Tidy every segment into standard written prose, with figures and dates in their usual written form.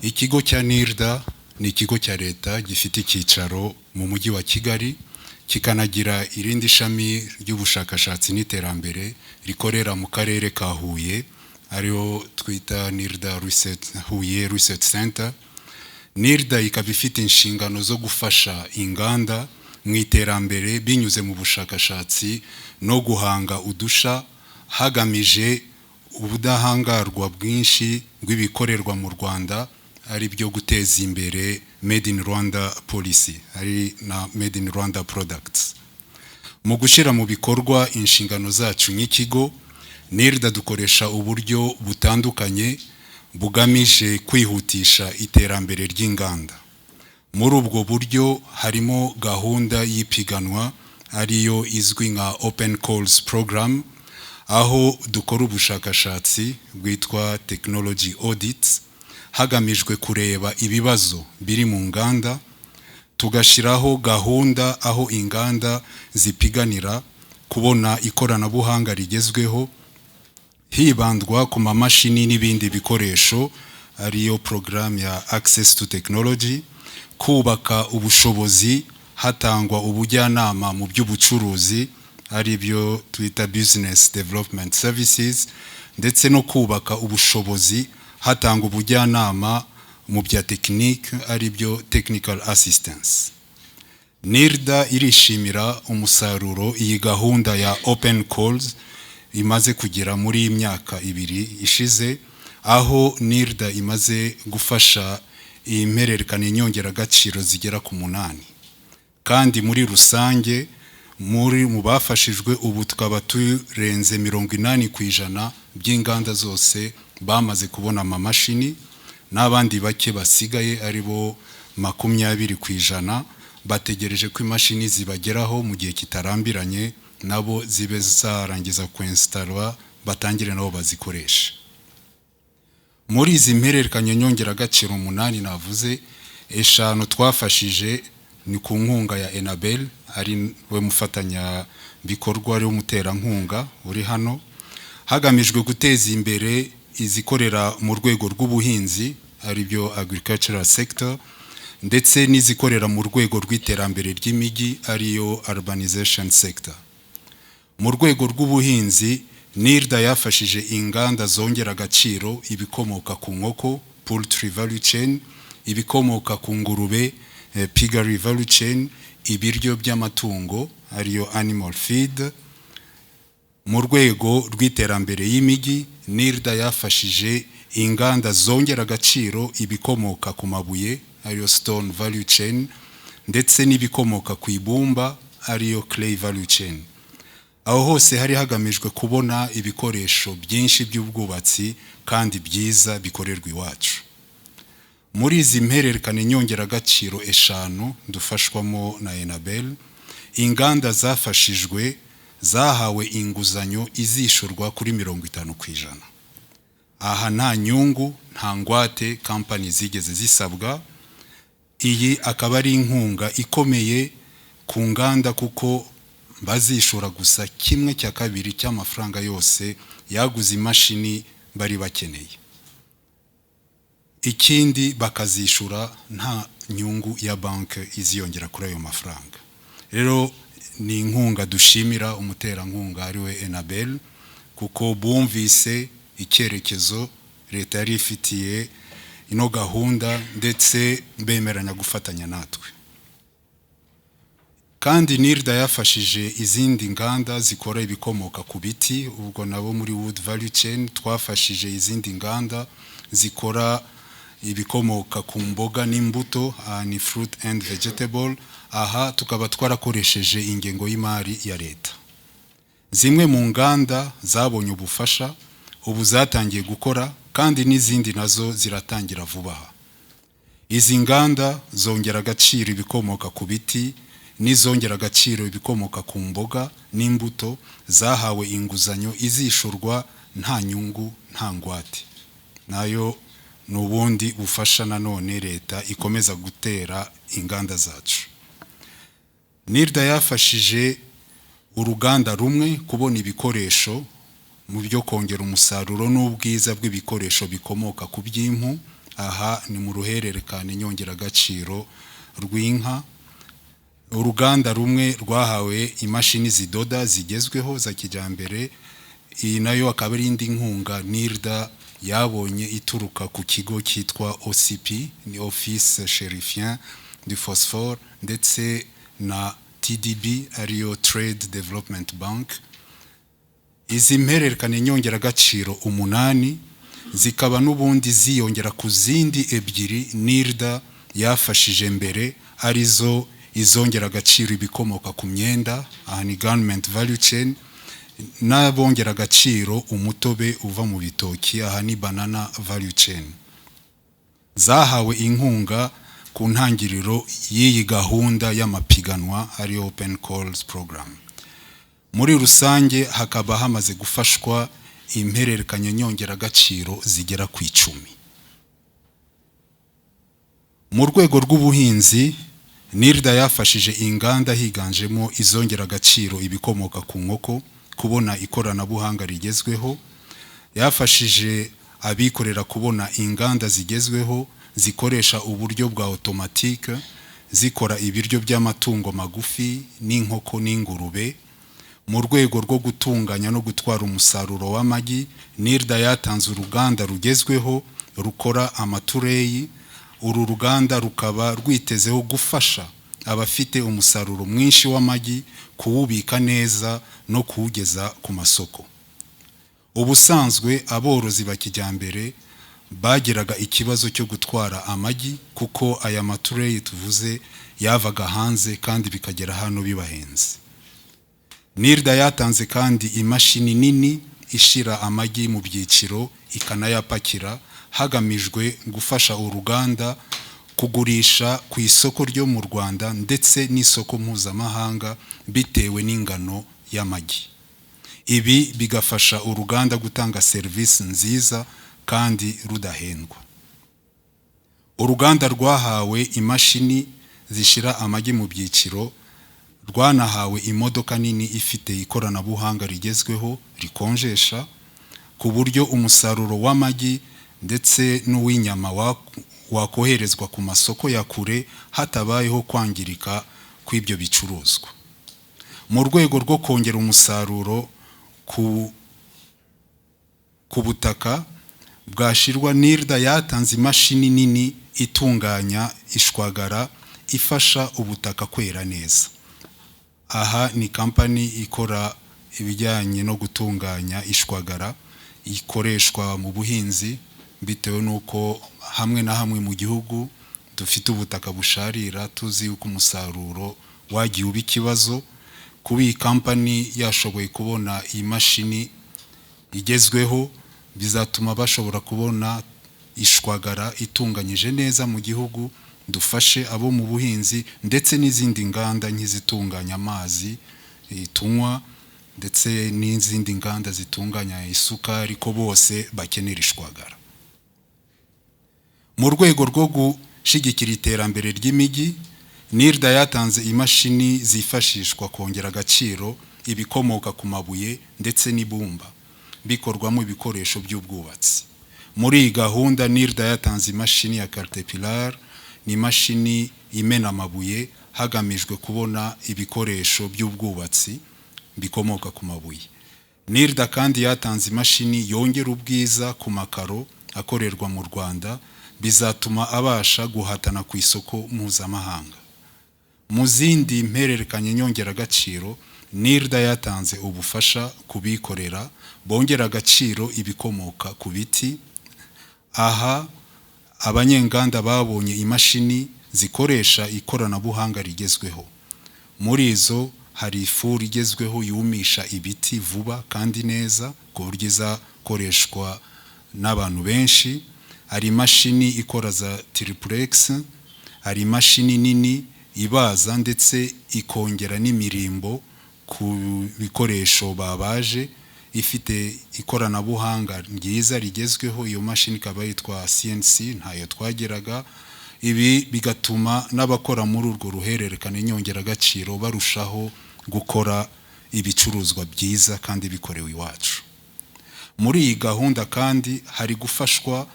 Ikigo cya NIRDA ni ikigo cya leta gifite icyicaro mu mujyi wa Kigali, kikanagira irindi shami ry'ubushakashatsi n'iterambere rikorera mu karere ka Huye, ariyo twita NIRDA Huye Research Center. NIRDA ikaba ifite inshingano zo gufasha inganda mu iterambere binyuze mu bushakashatsi no guhanga udusha, hagamije ubudahangarwa bwinshi bw'ibikorerwa mu Rwanda, ari byo guteza imbere Made in Rwanda policy, ari na Made in Rwanda products. Mu gushyira mu bikorwa inshingano zacu nk'ikigo, NIRDA dukoresha uburyo butandukanye bugamije kwihutisha iterambere ry'inganda. Muri ubwo buryo harimo gahunda y'ipiganwa ariyo izwi nka Open Calls Program, aho dukora ubushakashatsi bwitwa Technology Audits, hagamijwe kureba ibibazo biri mu nganda, tugashyiraho gahunda aho inganda zipiganira kubona ikoranabuhanga rigezweho, hibandwa ku mamashini n'ibindi bikoresho, ariyo program ya Access to Technology, kubaka ubushobozi hatangwa ubujyanama mu by'ubucuruzi, ari byo twita Business Development Services, ndetse no kubaka ubushobozi hatangwa ubujyanama mu bya tekinike, ari byo Technical Assistance. NIRDA irishimira umusaruro iyi gahunda ya Open Calls imaze kugera muri imyaka 2 ishize, aho NIRDA imaze gufasha impererekane nyongeragaciro zigera ku 8, kandi muri rusange mu bafashijwe ubu tukaba turenze 80% by'inganda zose bamaze kubona amamashini, n'abandi bake basigaye ari bo 20% bategereje ko imashini zibageraho mu gihe kitarambiranye, nabo zibe zarangiza kuinstallwa batangire nabo bazikoresha. Muri izi mpererekanye nyongeragaciro 8 navuze, 5 twafashije ni ku nkunga ya Enabel, ari we mufatanya bikorwa ari umuterankunga uri hano, hagamijwe guteza imbere izikorera mu rwego rw'ubuhinzi, ari byo agricultural sector, ndetse n'izikorera mu rwego rw'iterambere ry'imijyi, ariyo urbanization sector. Mu rwego rw'ubuhinzi, NIRDA yafashije inganda zongera agaciro ibikomoka ku nkoko, poultry value chain, ibikomoka ku ngurube, piggery value chain, ibiryo by'amatungo, ariyo animal feed. Mu rwego rw'iterambere y'imijyi, NIRDA yafashije inganda zongera agaciro ibikomoka ku mabuye, ariyo stone value chain, ndetse n'ibikomoka ku ibumba, ariyo clay value chain. Aho hose hari hagamijwe kubona ibikoresho byinshi by'ubwubatsi kandi byiza bikorerwa iwacu. Muri izi mpererekane nyongeragaciro 5 dufashwamo na Enabel, inganda zafashijwe zahawe inguzanyo izishurwa kuri 50%. Aha nta nyungu, nta ngwate company zigeze zisabwa. Iyi akaba ari inkunga ikomeye ku nganda, kuko bazishura gusa 1/2 cy'amafaranga yose yaguze imashini bari bakeneye. Ikindi bakazishura nta nyungu ya banke iziyongera kuri ayo mafaranga. Rero ni inkunga dushimira umuterankunga ari we Enabel, kuko bumvise icyerekezo leta yari ifitiye ino gahunda, ndetse bemeranya gufatanya natwe. Kandi NIRDA yafashije izindi nganda zikora ibikomoka ku biti, ubwo nabo muri wood value chain twafashije izindi nganda zikora ibikomoka ku mboga n'imbuto, ni fruit and vegetable. Aha tukaba twarakoresheje ingengo y'imari ya leta. Zimwe mu nganda zabonye ubufasha, ubu zatangiye gukora, kandi n'izindi nazo ziratangira vuba. Izi nganda zongera agaciro ibikomoka ku biti n'izongera agaciro ibikomoka ku mboga n'imbuto zahawe inguzanyo izishurwa nta nyungu, nta ngwate. Nayo n'ubundi bufasha nanone leta ikomeza gutera inganda zacu. NIRDA yafashije uruganda rumwe kubona ibikoresho mu byo kongera umusaruro n'ubwiza bw'ibikoresho bikomoka ku by'impu, aha ni mu ruhererekane nyongeragaciro rw'inka. Uruganda rumwe rwahawe imashini zidoda zigezweho za kijambere, iyi nayo akaba ari indi nkunga NIRDA yabonye ituruka ku kigo cyitwa OCP, ni Office Chérifien du Phosphore, ndetse na TDB ariyo Trade Development Bank. Izi mpererekane nyongeragaciro 8 zikaba n'ubundi ziyongera ku zindi 2 NIRDA yafashije mbere, arizo izongera agaciro ibikomoka ku myenda, aha ni garment value chain, n'abongera agaciro umutobe uva mu bitoki, aha ni banana value chain. Zahawe inkunga ku ntangiriro y'iyi gahunda y'amapiganwa ari Open Calls Program. Muri rusange hakaba hamaze gufashwa impererekanya nyongera agaciro zigera ku 10. Mu rwego rw'ubuhinzi, NIRDA yafashije inganda higanjemo izongera agaciro ibikomoka ku nkoko kubona ikoranabuhanga rigezweho, yafashije abikorera kubona inganda zigezweho zikoresha uburyo bwa automatique zikora ibiryo by'amatungo magufi n'inkoko n'ingurube. Mu rwego rwo gutunganya no gutwara umusaruro w'amagi, NIRDA yatanze uruganda rugezweho rukora amatureyi. Uru ruganda rukaba rwitezeho gufasha abafite umusaruro mwinshi w'amagi kuwubika neza no kuwugeza ku masoko. Ubusanzwe aborozi bakijyambere bagiraga ikibazo cyo gutwara amagi kuko aya matureyi tuvuze yavaga hanze kandi bikagera hano bibahenze. NIRDA yatanze kandi imashini nini ishira amagi mu byiciro ikanayapakira, hagamijwe gufasha uruganda kugurisha ku isoko ryo mu Rwanda ndetse n'isoko mpuzamahanga bitewe n'ingano y'amagi. Ibi bigafasha uruganda gutanga serivisi nziza kandi rudahendwa. Uruganda rwahawe imashini zishira amagi mu byiciro, rwanahawe imodoka nini ifite ikoranabuhanga rigezweho rikonjesha, ku buryo umusaruro w'amagi ndetse n'uw'inyama wakoherezwa ku masoko ya kure hatabayeho kwangirika kw'ibyo bicuruzwa. Mu rwego rwo kongera umusaruro ku butaka bwashirwa, NIRDA yatanze imashini nini itunganya ishwagara ifasha ubutaka kwera neza. Aha ni kampani ikora ibijyanye no gutunganya ishwagara ikoreshwa mu buhinzi, bitewe nuko hamwe na hamwe mu gihugu dufite ubutaka busharira, tuzi uko umusaruro wagiye uba ikibazo. Kuba iyi kampani yashoboye kubona iyi mashini igezweho bizatuma bashobora kubona ishwagara itunganyije neza mu gihugu, dufashe abo mu buhinzi ndetse n'izindi nganda nk'izitunganya amazi tunywa ndetse n'izindi nganda zitunganya isukari, ko bose bakenera ishwagara. Mu rwego rwo gushigikira iterambere ry'imijyi, NIRDA yatanze imashini zifashishwa kongera agaciro ibikomoka ku mabuye ndetse n'ibumba bikorwamo ibikoresho by'ubwubatsi. Muri iyi gahunda NIRDA yatanze imashini ya Caterpillar, ni imashini imena amabuye hagamijwe kubona ibikoresho by'ubwubatsi bikomoka ku mabuye. NIRDA kandi yatanze imashini yongera ubwiza ku makaro akorerwa mu Rwanda, bizatuma abasha guhatana ku isoko mpuzamahanga. Mu zindi mpererekanye nyongera agaciro, NIRDA yatanze ubufasha kubikorera bongera agaciro ibikomoka ku biti. Aha abanyenganda babonye imashini zikoresha ikoranabuhanga rigezweho. Muri izo hari ifuru igezweho yumisha ibiti vuba kandi neza ku buryo izakoreshwa n'abantu benshi. Hari imashini ikora za triplex, hari imashini nini ibaza ndetse ikongera n'imirimbo ku bikoresho babaje, ifite ikoranabuhanga ryiza rigezweho. Iyo mashini ikaba yitwa CNC, ntayo twageraga. Ibi bigatuma n'abakora muri urwo ruhererekane nyongera agaciro barushaho gukora ibicuruzwa byiza kandi bikorewe iwacu. Muri iyi gahunda kandi hari gufashwa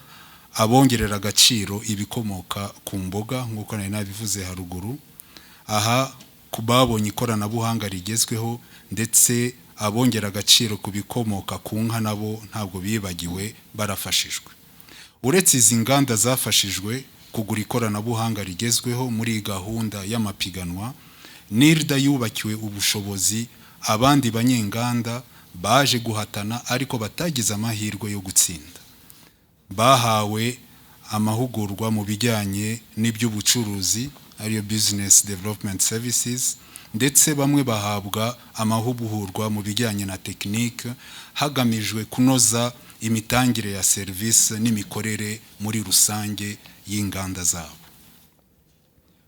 abongerera agaciro ibikomoka ku mboga nk'uko nari nabivuze haruguru, aha kubabonye ikoranabuhanga rigezweho, ndetse abongera agaciro ku bikomoka ku nka nabo ntabwo bibagiwe, barafashijwe. Uretse izi nganda zafashijwe kugura ikoranabuhanga rigezweho muri gahunda y'amapiganwa, NIRDA yubakiwe ubushobozi abandi banyenganda baje guhatana ariko batagize amahirwe yo gutsinda. Bahawe amahugurwa mu bijyanye n'iby'ubucuruzi, ariyo Business Development Services, ndetse bamwe bahabwa amahugurwa mu bijyanye na tekinike hagamijwe kunoza imitangire ya serivisi n'imikorere muri rusange y'inganda zabo.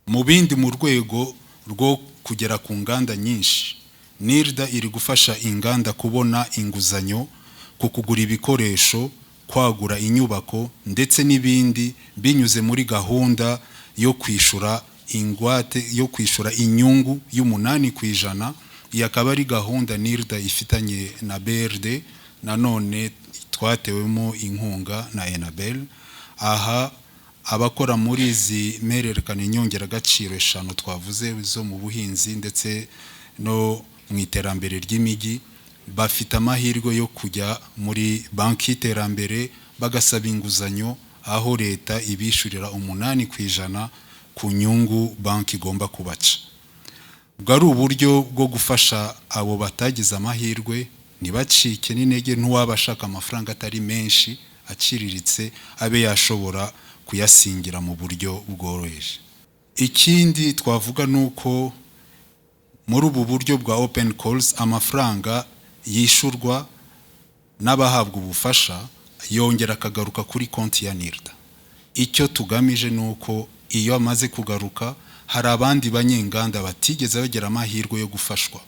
Mu bindi mu rwego rwo kugera ku nganda nyinshi, NIRDA iri gufasha inganda kubona inguzanyo ku kugura ibikoresho, kwagura inyubako ndetse n'ibindi binyuze muri gahunda yo kwishura ingwate, yo kwishura inyungu y'8%. Iyi akaba ari gahunda NIRDA ifitanye na BRD, nanone twatewemo inkunga na Enabel. Aha abakora muri izi mererekana inyongeragaciro 5 twavuze zo mu buhinzi ndetse no mu iterambere ry'imijyi bafite amahirwe yo kujya muri banki y'iterambere bagasaba inguzanyo, aho leta ibishurira 8% ku nyungu banki igomba kubaca. Bwari uburyo bwo gufasha abo batagize amahirwe ntibacike n'intege, n'uwabashaka amafaranga atari menshi aciriritse abe yashobora kuyasingira mu buryo bworoheje. Ikindi twavuga nuko muri ubu buryo bwa open calls amafaranga yishurwa n'abahabwa ubufasha yongera akagaruka kuri konti ya NIRDA. Icyo tugamije nuko iyo amaze kugaruka hari abandi banyenganda batigeze bagera amahirwe yo gufashwa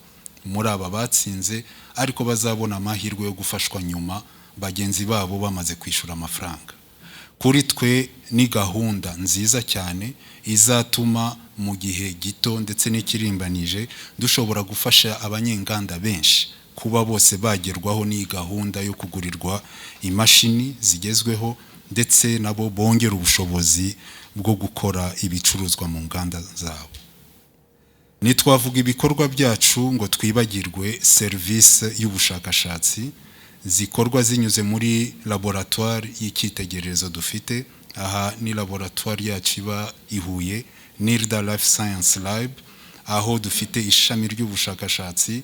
muri aba batsinze, ariko bazabona amahirwe yo gufashwa nyuma bagenzi babo bamaze kwishura amafaranga. Kuri twe ni gahunda nziza cyane izatuma mu gihe gito ndetse n'ikirimbanije dushobora gufasha abanyenganda benshi kuba bose bagerwaho ni gahunda yo kugurirwa imashini zigezweho, ndetse nabo bongera ubushobozi bwo gukora ibicuruzwa mu nganda zabo. Nitwavuga ibikorwa byacu ngo twibagirwe service y'ubushakashatsi zikorwa zinyuze muri laboratoire y'icyitegererezo dufite. Aha ni laboratoire yacu iba ihuye, NIRDA Life Science Lab, aho dufite ishami ry'ubushakashatsi,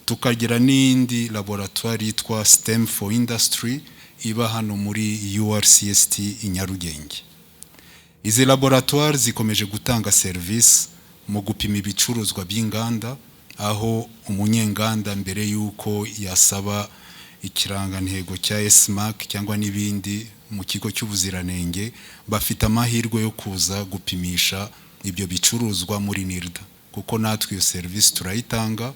tukagira n'indi laboratoire yitwa STEM for Industry iba hano muri URCST i Nyarugenge. Izi laboratoire zikomeje gutanga service mu gupima ibicuruzwa by'inganda, aho umunyenganda mbere yuko yasaba ikirangantego cya SMAC cyangwa n'ibindi mu kigo cy'ubuziranenge bafite amahirwe yo kuza gupimisha ibyo bicuruzwa muri NIRDA, kuko natwe iyo service turayitanga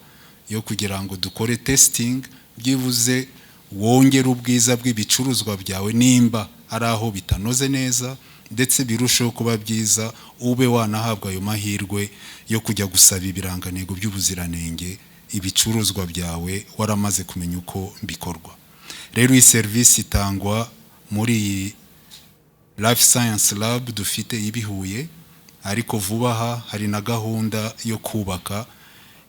yo kugira ngo dukore testing, byibuze wongera ubwiza bw'ibicuruzwa byawe nimba ari aho bitanoze neza, ndetse birusheho kuba byiza ube wanahabwa ayo mahirwe yo kujya gusaba ibirangantego by'ubuziranenge ibicuruzwa byawe waramaze kumenya uko bikorwa. Rero iyi service itangwa muri Life Science Lab dufite ibihuye, ariko vuba aha hari na gahunda yo kubaka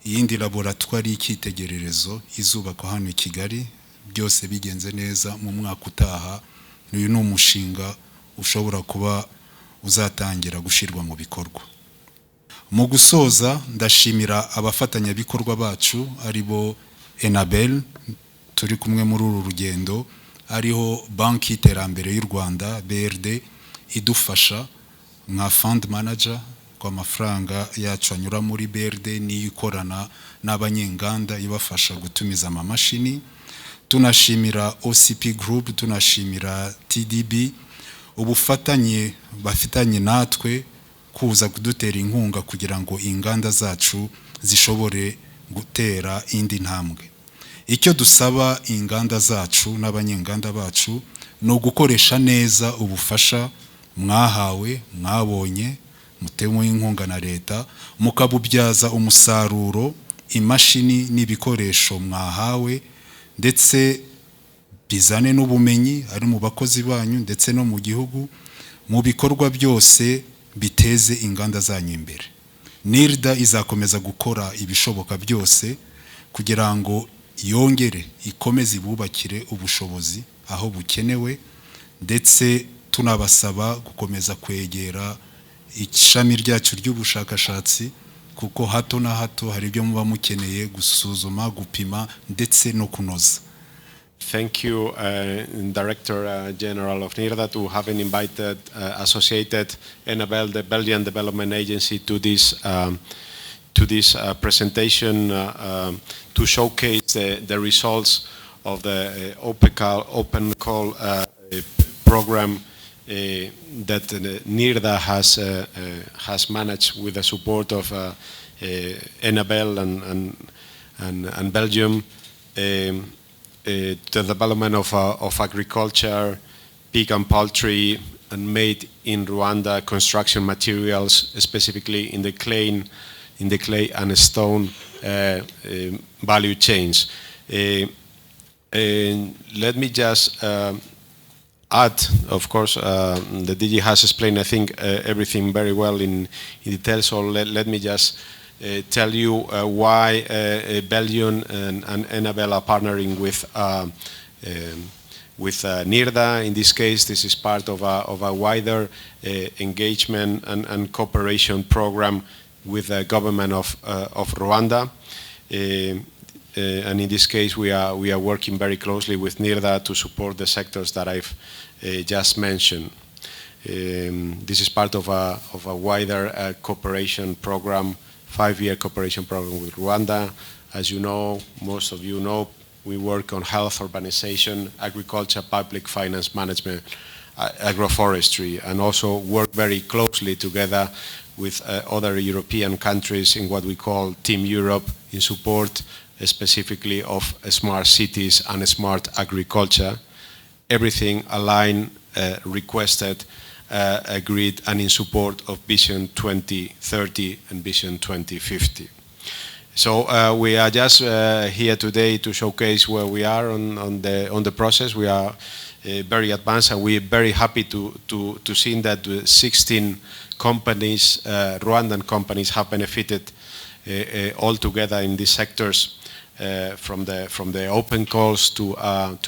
iyindi laboratoire y'icyitegererezo izubakwa hano i Kigali, byose bigenze neza mu mwaka utaha. Uyu ni umushinga ushobora kuba uzatangira gushirwa mu bikorwa. Mu gusoza ndashimira abafatanyabikorwa bacu aribo Enabel turi kumwe muri uru rugendo, ariho banki y'iterambere y'u Rwanda BRD idufasha nka fund manager kwa mafaranga yacu anyura muri BRD n'ikorana n'abanyenganda ibafasha gutumiza amamashini. Tunashimira OCP Group, tunashimira TDB ubufatanye bafitanye natwe kuza kudutera inkunga kugira ngo inganda zacu zishobore gutera indi ntambwe. Icyo dusaba inganda zacu n'abanyenganda bacu no gukoresha neza ubufasha mwahawe, mwabonye mutewe inkunga na leta, mukabubyaza umusaruro imashini n'ibikoresho mwahawe, ndetse rizane n'ubumenyi ari mu bakozi banyu ndetse no mu gihugu mu bikorwa byose biteze inganda zanyu imbere. NIRDA izakomeza gukora ibishoboka byose kugira ngo yongere ikomeze ibubakire ubushobozi aho bukenewe, ndetse tunabasaba gukomeza kwegera ishami ryacu ry'ubushakashatsi kuko hato na hato hari ibyo muba mukeneye gusuzuma, gupima ndetse no kunoza. Thank you, Director General of NIRDA, to having invited associated Enabel, the Belgian Development Agency, to this presentation to showcase the results of the open call program that NIRDA has managed with the support of Enabel and Belgium. The development of agriculture, pig and poultry, and made in Rwanda construction materials, specifically in the clay and stone value chains. Let me just add, of course, the DG has explained, I think, everything very well in detail. So let me just tell you why Belgium and Enabel are partnering with NIRDA. In this case, this is part of a wider engagement and cooperation program with the government of Rwanda. And in this case, we are working very closely with NIRDA to support the sectors that I've just mentioned. This is part of a wider cooperation program, 5-year cooperation program with Rwanda. As you know, most of you know, we work on health, urbanization, agriculture, public finance management, agroforestry, and also work very closely together with other European countries in what we call Team Europe in support specifically of smart cities and smart agriculture. Everything aligned, requested, agreed, and in support of Vision 2030 and Vision 2050. So we are just here today to showcase where we are on the process. We are very advanced, and we are very happy to see that 16 companies, Rwandan companies, have benefited all together in these sectors from the open calls to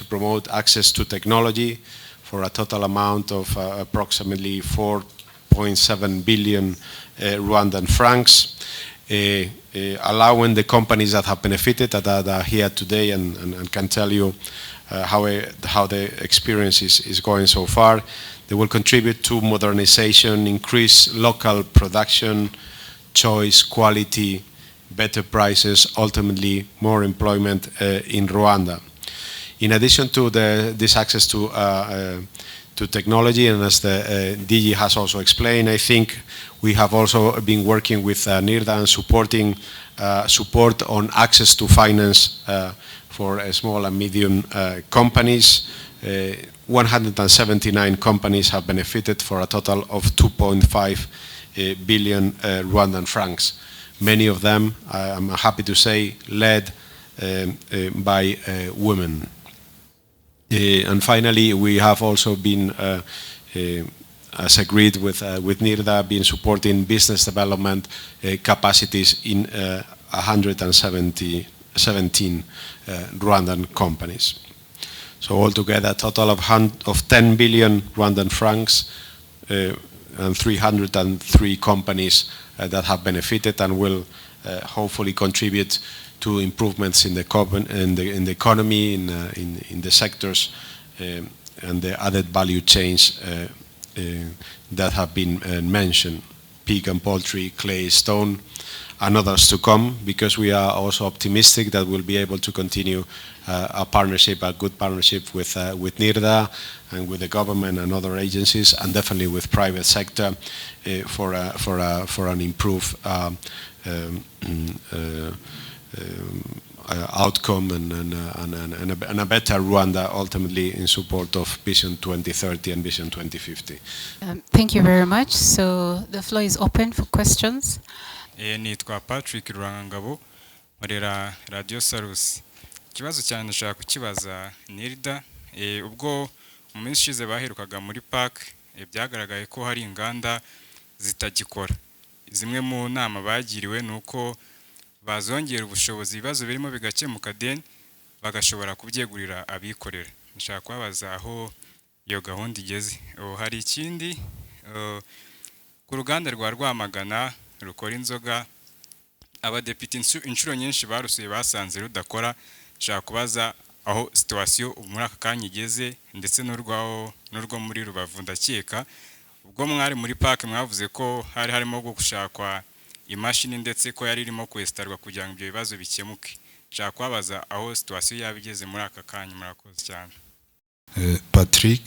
promote access to technology for a total amount of approximately 4.7 billion Rwandan francs, allowing the companies that have benefited, that are here today and can tell you how the experience is going so far. They will contribute to modernization, increase local production, choice, quality, better prices, ultimately more employment in Rwanda. In addition to this access to technology, and as the DG has also explained, I think we have also been working with NIRDA and supporting support on access to finance for small and medium companies. 179 companies have benefited for a total of 2.5 billion Rwandan francs. Many of them, I'm happy to say, led by women. And finally, we have also been, as agreed with NIRDA, been supporting business development capacities in 117 Rwandan companies. So altogether, a total of 10 billion Rwandan francs and 303 companies that have benefited and will hopefully contribute to improvements in the economy, in the sectors, and the added value chains that have been mentioned: pig and poultry, clay, stone, and others to come, because we are also optimistic that we'll be able to continue a good partnership with NIRDA and with the government and other agencies, and definitely with private sector for an improved outcome and a better Rwanda, ultimately in support of Vision 2030 and Vision 2050. Thank you very much. So the floor is open for questions. Nitwa Patrick Rwangabo morera Radio Salus. Ikibazo cyane nashaka kukibaza NIRDA ubwo mu minsi ishize baherukaga muri park byagaragaye ko hari inganda zitagikora. Zimwe mu nama bagiriwe nuko bazongera ubushobozi ibibazo birimo bigakemuka den bagashobora kubyegurira abikorera. Nshaka kubabaza aho iyo gahunda igeze. Hari ikindi ku ruganda rwa Rwamagana rukora inzoga abadepite inshuro nyinshi barusuye basanze rudakora. Nshaka kubaza aho situation muri aka kanya igeze ndetse n'urwo muri Rubavu ndakeka ubwo mwari muri park mwavuze ko hari harimo gushakwa imashini ndetse ko yari irimo kwestarwa kugira ngo ibyo bibazo bikemuke. Nshaka kubabaza aho situation yabigeze muri aka kanya. Murakoze cyane. Patrick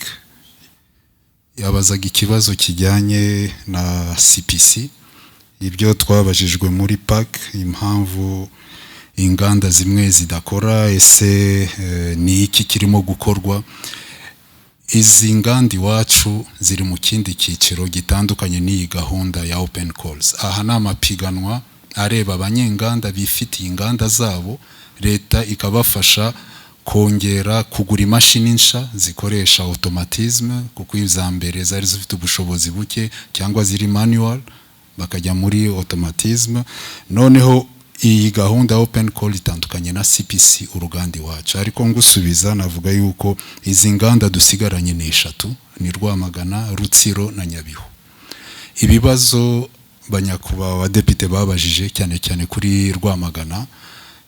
yabazaga ikibazo kijyanye na CPC, ibyo twabajijwe muri park, impamvu inganda zimwe zidakora, ese ni iki kirimo gukorwa. Izi nganda iwacu ziri mu kindi cyiciro gitandukanye n'iyi gahunda ya open calls. Aha ni amapiganwa areba abanyenganda bifitiye inganda zabo, leta ikabafasha kongera kugura imashini nsha zikoresha automatisme, kuko iza mbere zari zifite ubushobozi buke cyangwa ziri manual, bakajya muri automatisme. Noneho iyi gahunda open call itandukanye na CPC uruganda iwacu. Ariko ngusubiza navuga yuko izi nganda dusigaranye ni 3, ni Rwamagana, Rutsiro na Nyabihu. Ibibazo banyakubawa depite babajije cyane cyane kuri Rwamagana,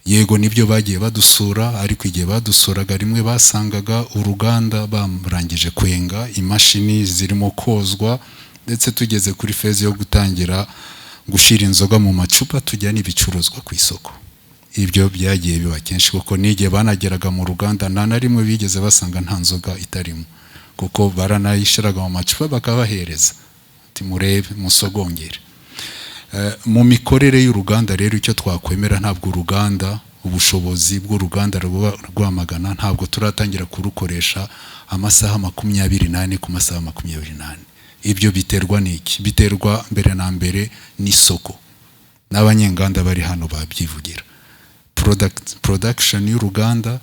yego nibyo bagiye badusura, ariko igihe badusuraga rimwe basangaga uruganda bamurangije kwenga, imashini zirimo kozwa, ndetse tugeze kuri phase yo gutangira gushira inzoga mu macupa tujya n'ibicuruzwa ku isoko. Ibyo byagiye biba kenshi kuko n'igihe banageraga mu ruganda nta rimwe bigeze basanga nta nzoga itarimo, kuko baranayishiraga mu macupa bakabahereza ati murebe musogongere. Mu mikorere y'uruganda rero icyo twakwemera, ntabwo uruganda ubushobozi bw'uruganda Rwamagana ntabwo turatangira kurukoresha amasaha 24 ku masaha 28. Ibyo biterwa n'iki? Biterwa mbere na mbere n'isoko, n'abanyenganda bari hano babyivugira. Production y'uruganda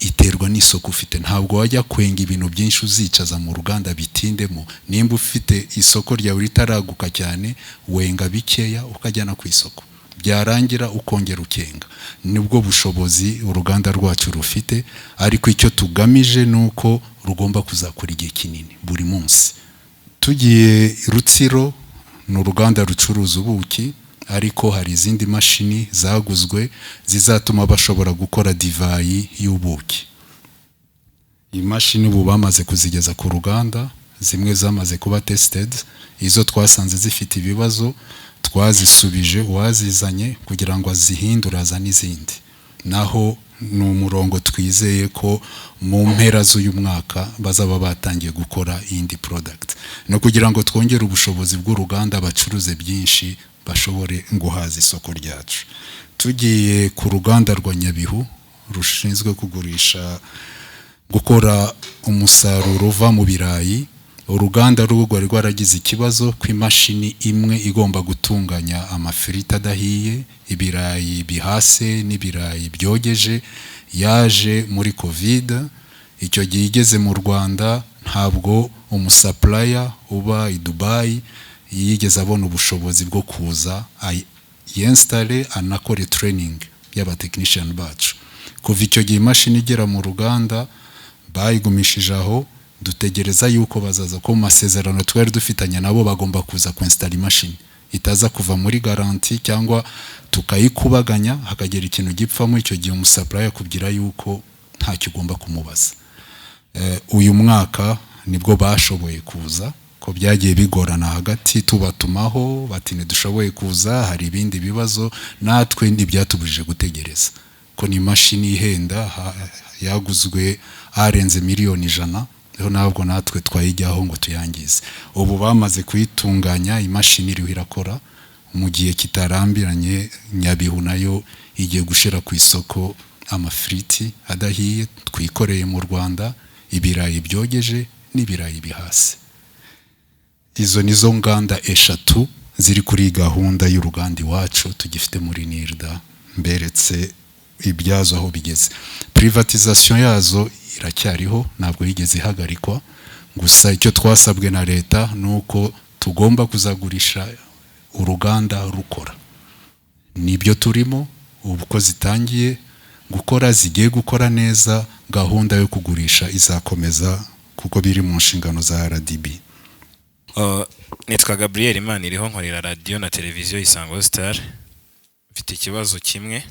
iterwa n'isoko ufite. Ntabwo wajya kwenga ibintu byinshi uzicaza mu ruganda bitindemo. Nimba ufite isoko ryawe ritaraguka cyane, wenga bikeya ukajyana ku isoko, byarangira ukongera ukenga. Nibwo bushobozi uruganda rwacu rufite, ariko icyo tugamije nuko rugomba kuzakora igihe kinini buri munsi. Tugiye Rutsiro ni uruganda rucuruza ubuki, ariko hari izindi mashini zaguzwe zizatuma bashobora gukora divayi y'ubuki. Imashini ubu bamaze kuzigeza ku ruganda, zimwe zamaze kuba tested, izo twasanze zifite ibibazo twazisubije uwazizanye kugira ngo azihindure azane izindi. Naho ni umurongo twizeye ko mu mpera z'uyu mwaka bazaba batangiye gukora indi product, no kugira ngo twongere ubushobozi bw'uruganda bacuruze byinshi bashobore guhaza isoko ryacu. Tugiye ku ruganda rwa Nyabihu rushinzwe kugurisha gukora umusaruro uva mu birayi, uruganda rw'urwo rwaragize ikibazo ku imashini imwe igomba gutunganya amafiriti adahiye, ibirayi bihase n'ibirayi byogeje, yaje muri covid. Icyo gihe igeze mu Rwanda ntabwo umusupplier uba i Dubai yigeze abona ubushobozi bwo kuza yinstale anakore training y'abatechnician bacu. Kuva icyo gihe imashini igera mu ruganda bayigumishije aho, dutegereza yuko bazaza ko mu masezerano twari dufitanye nabo bagomba kuza kuinstall imashini itaza kuva muri garanti cyangwa tukayikubaganya hakagera ikintu gipfamo. Icyo gihe umusupplier kugira yuko nta kigomba kumubaza. Uyu mwaka nibwo bashoboye kuza, ko byagiye bigorana hagati tubatumaho bati ntidushoboye kuza, hari ibindi bibazo, natwe ntibyatubujije gutegereza ko ni imashini ihenda yaguzwe arenze miliyoni 100. Rero ntabwo natwe twayijyaho ngo tuyangize. Ubu bamaze kuyitunganya, imashini iriho irakora mu gihe kitarambiranye. Nyabihu nayo igiye gushira ku isoko amafriti adahiye twikoreye mu Rwanda, ibirayi byogeje n'ibirayi bihase. Izo nizo nganda 3 ziri kuri gahunda y'uruganda iwacu tugifite muri NIRDA. Mberetse ibyazo aho bigeze. Privatization yazo iracyariho ntabwo yigeze ihagarikwa gusa icyo twasabwe na leta nuko tugomba kuzagurisha uruganda rukora nibyo turimo ubuko zitangiye gukora zigiye gukora neza gahunda yo kugurisha izakomeza kuko biri mu nshingano za RDB. Nitwa Gabriel Imana iriho nkorera radio na televiziyo Isango Star. Mfite ikibazo kimwe.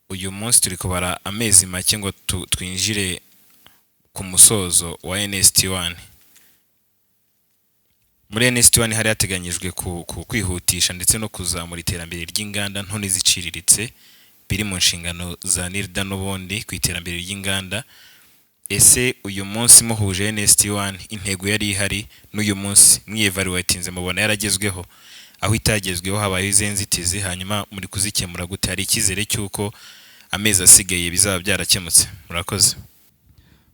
Uyu munsi turi kubara amezi make ngo twinjire ku musozo wa NST1. Muri NST1 hari hateganyijwe kwihutisha ndetse no kuzamura iterambere ry'inganda nto n'iziciriritse biri mu nshingano za NIRDA n'ubundi ku iterambere ry'inganda. Ese uyu munsi muhuje NST1 intego yari ihari n'uyu munsi mwiyevaluatinze mubona yaragezweho aho itagezweho habaye izenzitizi hanyuma muri kuzikemura gute hari ikizere cyuko amezi asigaye bizaba byarakemutse murakoze.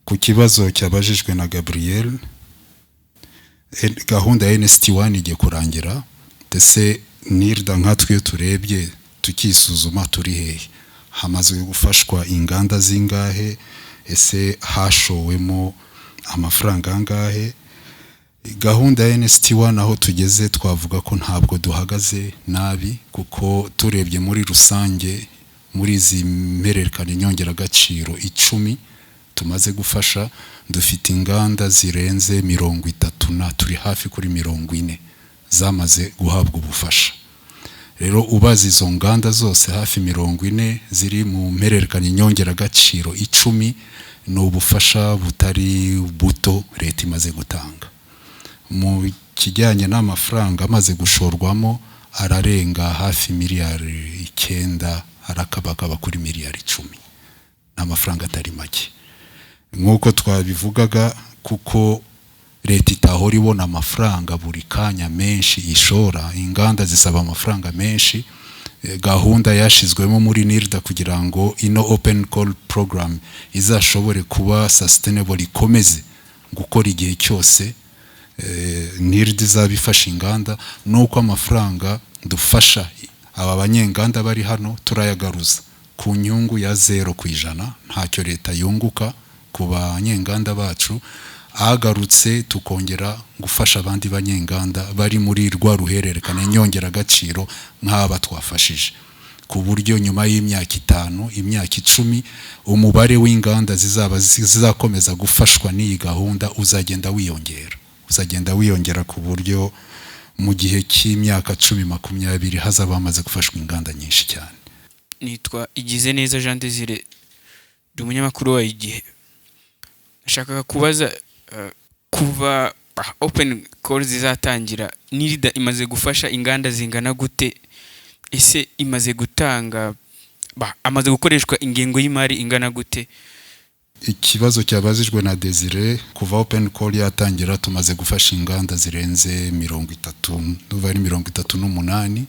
Ku kibazo cyabajijwe na Gabriel gahunda ya NST1 igiye kurangira ndetse NIRDA nkatwe turebye tukisuzuma turi hehe hamaze gufashwa inganda zingahe ese hashowemo amafaranga angahe gahunda ya NST1 aho tugeze twavuga ko ntabwo duhagaze nabi kuko turebye muri rusange muri izi mpererekane nyongeragaciro 10 tumaze gufasha dufite inganda zirenze 30 na turi hafi kuri 40 zamaze guhabwa ubufasha. Rero ubaza izo nganda zose hafi 40 ziri mu mpererekane nyongeragaciro 10 no ubufasha butari buto leta imaze gutanga. Mu kijyanye n'amafaranga amaze gushorwamo ararenga hafi miliyari 9 arakabakaba kuri miliyari 10. N'amafaranga atari make. Nkuko twabivugaga kuko leta itahora ibona amafaranga buri kanya menshi ishora inganda zisaba amafaranga menshi gahunda yashizwemo muri NIRDA kugira ngo ino open call program izashobore kuba sustainable ikomeze gukora igihe cyose NIRDA izabifasha inganda nuko amafaranga dufasha aba banyenganda bari hano turayagaruza ku nyungu ya 0%, ntacyo leta yunguka ku banyenganda bacu agarutse tukongera gufasha abandi banyenganda bari muri rwa ruhererekane nyongeragaciro nk'aba twafashije ku buryo nyuma y'imyaka 5 imyaka 10 umubare w'inganda zizakomeza gufashwa n'iyi gahunda uzagenda wiyongera ku buryo mu gihe cy'imyaka 10-20 hazaba hamaze gufashwa inganda nyinshi cyane. Nitwa Igize neza Jean Désiré umunyamakuru wa Igihe. Nashakaga kubaza kuva open call zizatangira NIRDA imaze gufasha inganda zingana gute ese imaze gutanga amaze gukoreshwa ingengo y'imari ingana gute? Ikibazo cyabazijwe na Desire kuva open call yatangira tumaze gufasha inganda zirenze 30 n'ubari 38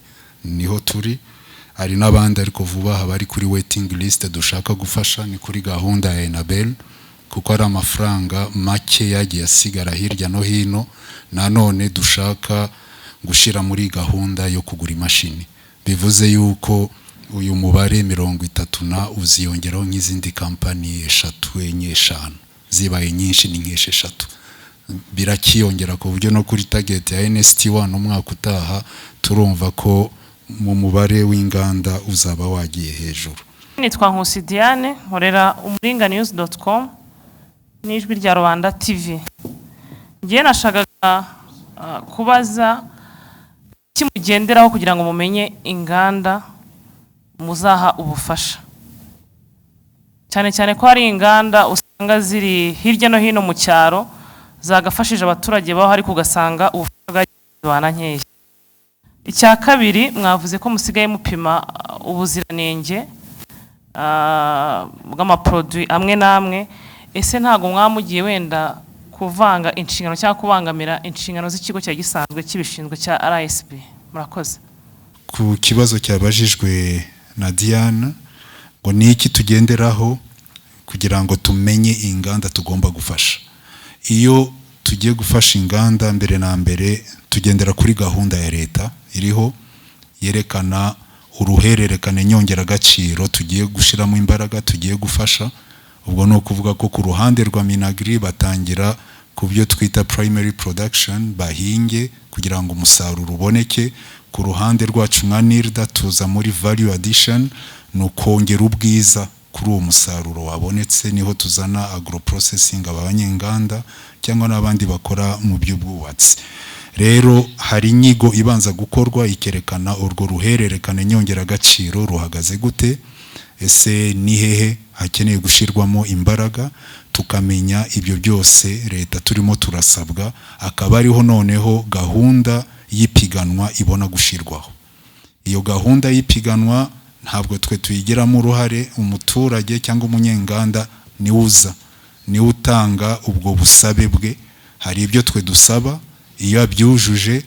niho turi ari nabandi ariko vuba habari kuri waiting list dushaka gufasha ni kuri gahunda ya Enabel kuko ari amafaranga make yagiye asigara hirya no hino nanone dushaka gushira muri gahunda yo kugura imashini bivuze yuko uyu mubare 30 na uziyongeraho nk'izindi company 3-5 zibaye nyinshi ni nk'esheshatu birakiyongera ku buryo no kuri target ya NST1 umwaka utaha turumva ko mu mubare w'inganda uzaba wagiye hejuru. Nitwa Nkusi Diane nkorera umuringanews.com n'ijwi rya Rwanda TV. Ngiye nashakaga kubaza kimugenderaho kugira ngo mumenye inganda muzaha ubufasha cyane cyane ko hari inganda usanga ziri hirya no hino mu cyaro zagafashije abaturage baho hari kugasanga ubufasha bwana nkeya. Icya kabiri mwavuze ko musigaye mupima ubuziranenge bw'amaproduit amwe namwe ese ntago mwamugiye wenda kuvanga inshingano cyangwa kubangamira inshingano z'ikigo cya gisanzwe kibishinzwe cya RSB? Murakoze. Ku kibazo cyabajijwe na Diana ngo ni iki tugenderaho kugira ngo tumenye inganda tugomba gufasha. Iyo tugiye gufasha inganda mbere na mbere tugendera kuri gahunda ya leta iriho yerekana uruhererekane nyongeragaciro tugiye gushiramo imbaraga tugiye gufasha ubwo ni ukuvuga ko ku ruhande rwa Minagri batangira ku byo twita primary production, bahinge kugira ngo umusaruro uboneke. Ku ruhande rwacu nka NIRDA tuza muri value addition, ni ukongera ubwiza kuri uwo musaruro wabonetse, niho tuzana agro processing, abanyenganda cyangwa n'abandi bakora mu by'ubwubatsi. Rero hari inyigo ibanza gukorwa ikerekana urwo ruhererekane nyongeragaciro ruhagaze gute, ese ni hehe hakeneye gushirwamo imbaraga, tukamenya ibyo byose leta turimo turasabwa, akaba ariho noneho gahunda y'ipiganwa ibona gushirwaho. Iyo gahunda y'ipiganwa ntabwo twe tuyigeramo uruhare, umuturage cyangwa umunyenganda ni utanga ubwo busabe bwe. Hari ibyo twe dusaba, iyo abyujuje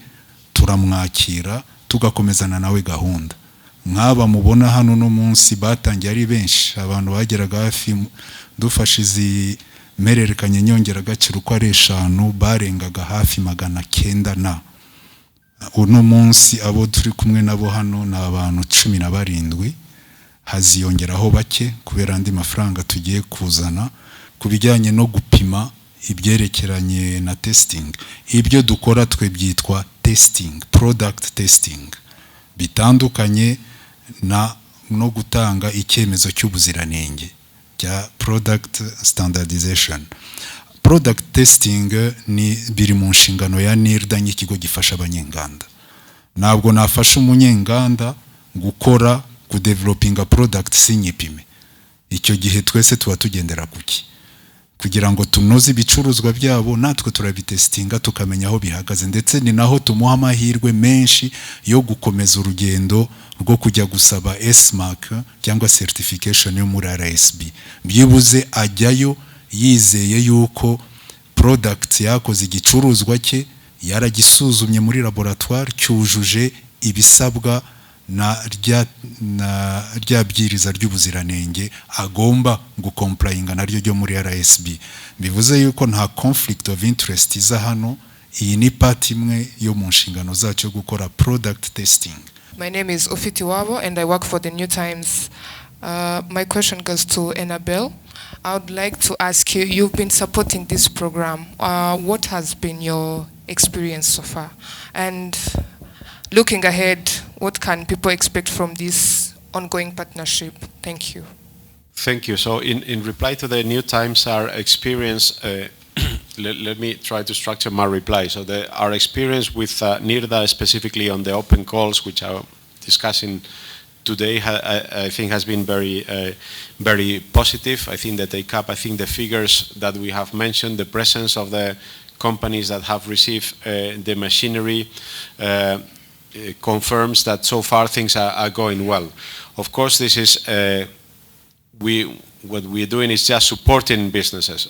turamwakira tugakomezana nawe gahunda. Nk'aba mubona hano no munsi batangiye ari benshi, abantu bageraga hafi, dufashe izi mpererekanye nyongeragaciro uko ari 5 barengaga hafi 900 na uno munsi abo turi kumwe nabo hano na abantu 17, haziyongeraho bake kubera andi mafaranga tugiye kuzana kubijyanye no gupima ibyerekeranye na testing. Ibyo dukora twe byitwa testing, product testing, bitandukanye no gutanga icyemezo cy'ubuziranenge cya product standardization. Product testing ni biri mu nshingano ya NIRDA nk'ikigo gifasha abanyenganda. Ntabwo nafasha umunyenganda gukora kudevelopinga product sinyipime. Icyo gihe twese tuba tugendera kuki kugira ngo tunoze ibicuruzwa byabo, natwe turabitestinga tukamenya aho bihagaze, ndetse ni naho tumuha amahirwe menshi yo gukomeza urugendo rwo kujya gusaba S-mark cyangwa certification yo muri RSB. Byibuze ajyayo yizeye yuko product yakoze igicuruzwa cye yaragisuzumye muri laboratoire cyujuje ibisabwa na rya byiriza ry'ubuziranenge agomba gucomplyinga naryo ryo muri RSB. Bivuze yuko nta conflict of interest iza hano. Iyi ni part imwe yo mu nshingano zacu gukora product testing. My name is Ofiti Wabo and I work for the New Times. My question goes to Enabel. I would like to ask you, you've been supporting this program. What has been your experience so far? And looking ahead, what can people expect from this ongoing partnership? Thank you. Thank you. So in reply to the New Times, our experience, let me try to structure my reply. So our experience with NIRDA, specifically on the open calls, which I'm discussing today, I think has been very positive. I think that they cap, the figures that we have mentioned, the presence of the companies that have received the machinery, confirms that so far things are going well. Of course, this is what we're doing is just supporting businesses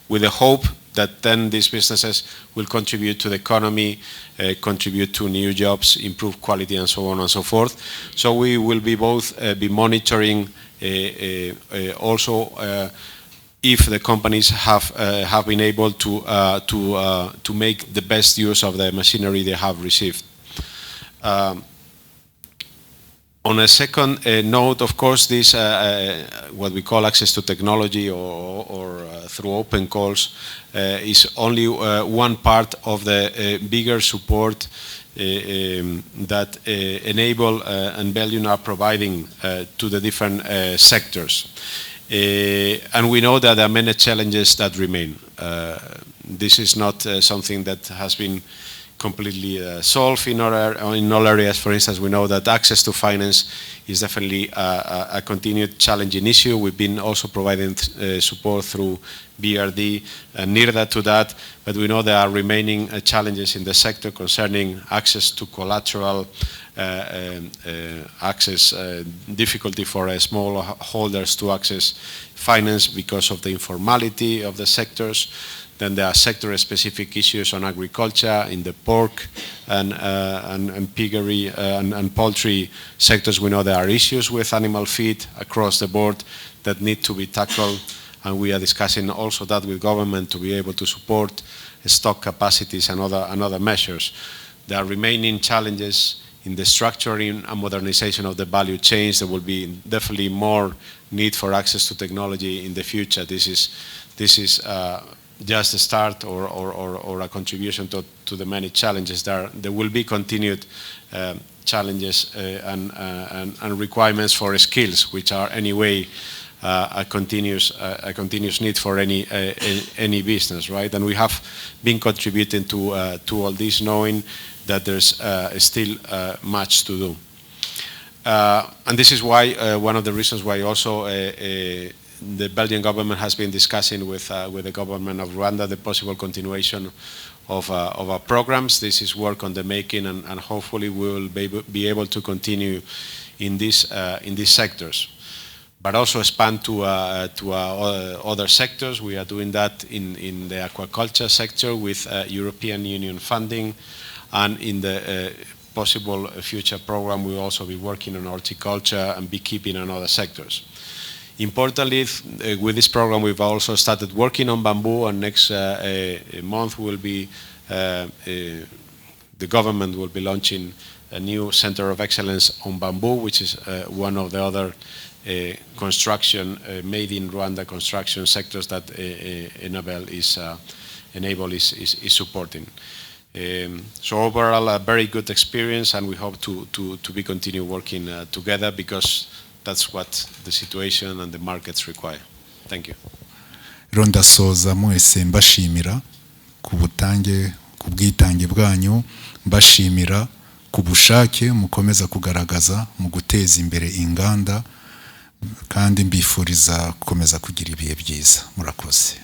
with the hope that then these businesses will contribute to the economy, contribute to new jobs, improve quality, and so on and so forth. So we will be both be monitoring also if the companies have been able to make the best use of the machinery they have received. On a second note, of course, this what we call access to technology or through open calls is only one part of the bigger support that Enabel and Belgium are providing to the different sectors. And we know that there are many challenges that remain. This is not something that has been completely solved in all areas. For instance, we know that access to finance is definitely a continued challenging issue. We've been also providing support through BRD and NIRDA to that, but we know there are remaining challenges in the sector concerning access to collateral, access, difficulty for small holders to access finance because of the informality of the sectors. Then there are sector-specific issues on agriculture, in the pork and piggery and poultry sectors. We know there are issues with animal feed across the board that need to be tackled, and we are discussing also that with government to be able to support stock capacities and other measures. There are remaining challenges in the structuring and modernization of the value chains. There will be definitely more need for access to technology in the future. This is just a start or a contribution to the many challenges. There will be continued challenges and requirements for skills, which are anyway a continuous need for any business, right? And we have been contributing to all this, knowing that there's still much to do. And this is why one of the reasons why also the Belgian government has been discussing with the government of Rwanda the possible continuation of our programs. This is work on the making, and hopefully we will be able to continue in these sectors, but also expand to other sectors. We are doing that in the aquaculture sector with European Union funding, and in the possible future program we will also be working on horticulture and beekeeping and other sectors. Importantly, with this program we've also started working on bamboo, and next month will be the government will be launching a new center of excellence on bamboo, which is one of the other construction made in Rwanda construction sectors that Enabel is supporting. So overall, a very good experience, and we hope to be continue working together, because that's what the situation and the markets require. Thank you. Rondasoza mwese mbashimira ku bwitange bwanyu, mbashimira ku bushake mukomeza kugaragaza mu guteza imbere inganda, kandi mbifuriza gukomeza kugira ibihe byiza. Murakoze.